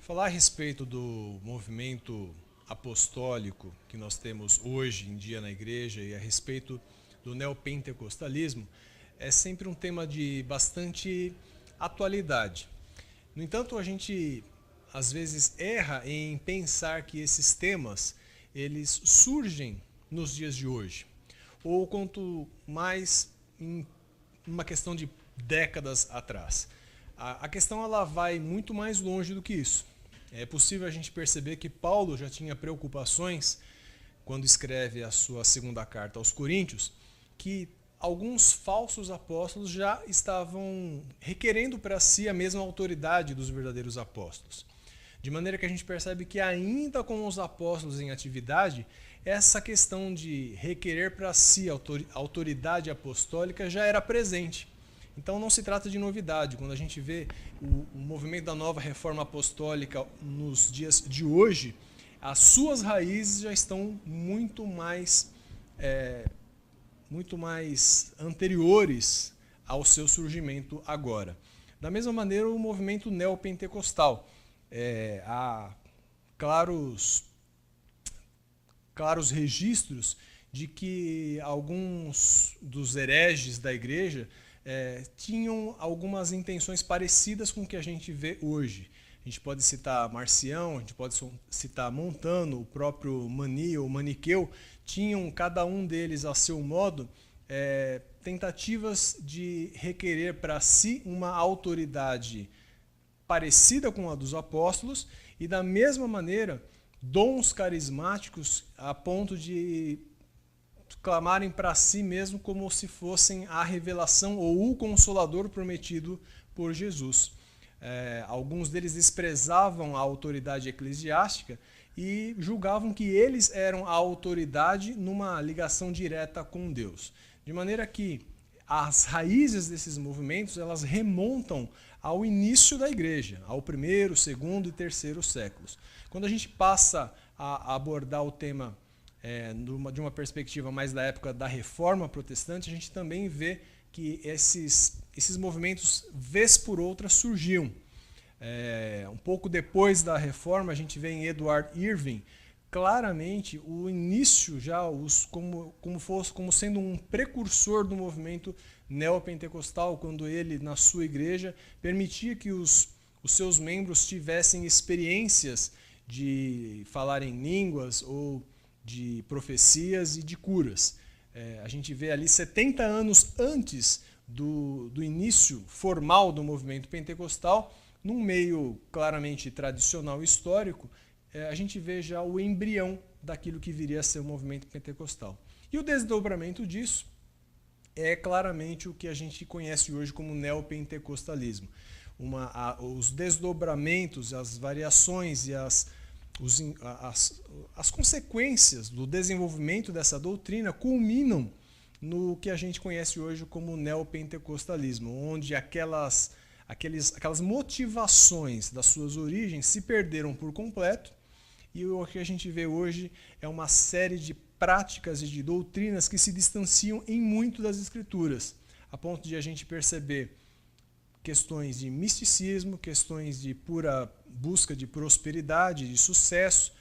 Falar a respeito do movimento apostólico que nós temos hoje em dia na igreja e a respeito do neopentecostalismo é sempre um tema de bastante atualidade. No entanto, a gente às vezes erra em pensar que esses temas eles surgem nos dias de hoje, ou quanto mais em uma questão de décadas atrás. A questão ela vai muito mais longe do que isso. É possível a gente perceber que Paulo já tinha preocupações quando escreve a sua segunda carta aos Coríntios, que alguns falsos apóstolos já estavam requerendo para si a mesma autoridade dos verdadeiros apóstolos. De maneira que a gente percebe que ainda com os apóstolos em atividade, essa questão de requerer para si a autoridade apostólica já era presente. Então não se trata de novidade. Quando a gente vê o movimento da nova reforma apostólica nos dias de hoje, as suas raízes já estão muito mais anteriores ao seu surgimento agora. Da mesma maneira, o movimento neopentecostal. Há claros registros de que alguns dos hereges da igreja tinham algumas intenções parecidas com o que a gente vê hoje. A gente pode citar Marcião, a gente pode citar Montano, o próprio Mani ou Maniqueu, tinham cada um deles a seu modo tentativas de requerer para si uma autoridade parecida com a dos apóstolos e da mesma maneira dons carismáticos a ponto de clamarem para si mesmo como se fossem a revelação ou o consolador prometido por Jesus. Alguns deles desprezavam a autoridade eclesiástica e julgavam que eles eram a autoridade numa ligação direta com Deus. De maneira que as raízes desses movimentos elas remontam ao início da igreja, ao primeiro, segundo e terceiro séculos. Quando a gente passa a abordar o tema de uma perspectiva mais da época da Reforma Protestante, a gente também vê que esses movimentos, vez por outra, surgiam. Um pouco depois da Reforma, a gente vê em Edward Irving claramente o início já como sendo um precursor do movimento neopentecostal, quando ele, na sua igreja, permitia que os seus membros tivessem experiências de falar em línguas ou de profecias e de curas. A gente vê ali 70 anos antes do início formal do movimento pentecostal, num meio claramente tradicional e histórico, a gente vê já o embrião daquilo que viria a ser o movimento pentecostal. E o desdobramento disso é claramente o que a gente conhece hoje como neopentecostalismo. Os desdobramentos, as variações e as consequências do desenvolvimento dessa doutrina culminam no que a gente conhece hoje como neopentecostalismo, onde aquelas motivações das suas origens se perderam por completo e o que a gente vê hoje é uma série de práticas e de doutrinas que se distanciam em muito das escrituras, a ponto de a gente perceber questões de misticismo, questões de pura busca de prosperidade, de sucesso,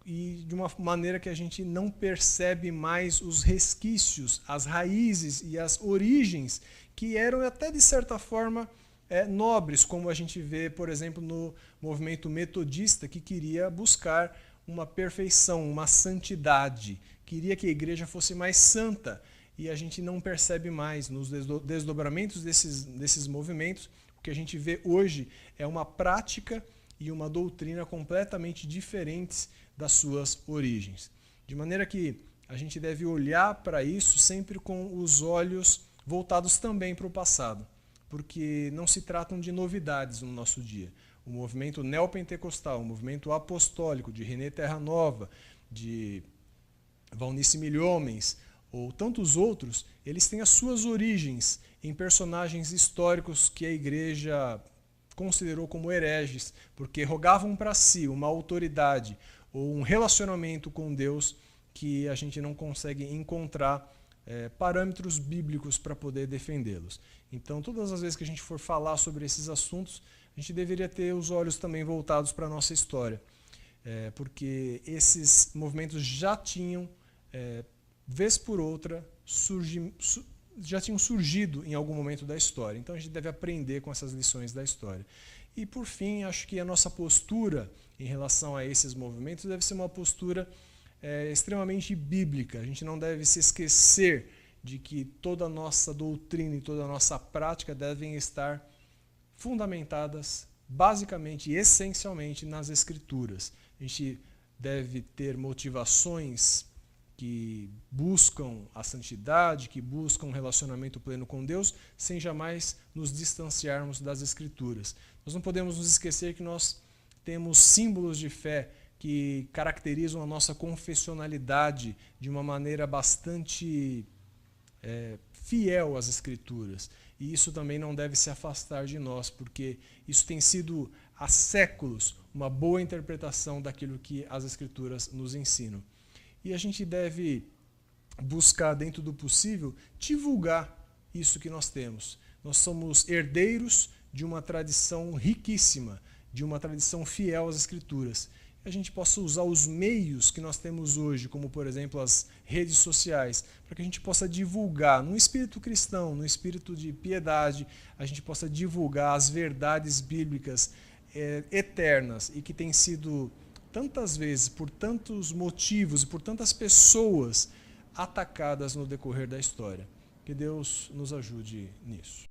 e de uma maneira que a gente não percebe mais os resquícios, as raízes e as origens que eram até de certa forma nobres, como a gente vê, por exemplo, no movimento metodista, que queria buscar uma perfeição, uma santidade, queria que a igreja fosse mais santa, e a gente não percebe mais nos desdobramentos desses movimentos. O que a gente vê hoje é uma prática e uma doutrina completamente diferentes das suas origens. De maneira que a gente deve olhar para isso sempre com os olhos voltados também para o passado, porque não se tratam de novidades no nosso dia. O movimento neopentecostal, o movimento apostólico de René Terra Nova, de Valnice Milhomens, ou tantos outros, eles têm as suas origens em personagens históricos que a igreja considerou como hereges, porque rogavam para si uma autoridade ou um relacionamento com Deus que a gente não consegue encontrar parâmetros bíblicos para poder defendê-los. Então, todas as vezes que a gente for falar sobre esses assuntos, a gente deveria ter os olhos também voltados para a nossa história, porque esses movimentos já tinham, vez por outra, já tinham surgido em algum momento da história. Então a gente deve aprender com essas lições da história. E por fim, acho que a nossa postura em relação a esses movimentos deve ser uma postura extremamente bíblica. A gente não deve se esquecer de que toda a nossa doutrina e toda a nossa prática devem estar fundamentadas basicamente e essencialmente nas Escrituras. A gente deve ter motivações que buscam a santidade, que buscam um relacionamento pleno com Deus, sem jamais nos distanciarmos das Escrituras. Nós não podemos nos esquecer que nós temos símbolos de fé que caracterizam a nossa confessionalidade de uma maneira bastante fiel às Escrituras. E isso também não deve se afastar de nós, porque isso tem sido há séculos uma boa interpretação daquilo que as Escrituras nos ensinam. E a gente deve buscar, dentro do possível, divulgar isso que nós temos. Nós somos herdeiros de uma tradição riquíssima, de uma tradição fiel às Escrituras. A gente possa usar os meios que nós temos hoje, como por exemplo as redes sociais, para que a gente possa divulgar, num espírito cristão, num espírito de piedade, a gente possa divulgar as verdades bíblicas eternas e que têm sido tantas vezes, por tantos motivos e por tantas pessoas atacadas no decorrer da história. Que Deus nos ajude nisso.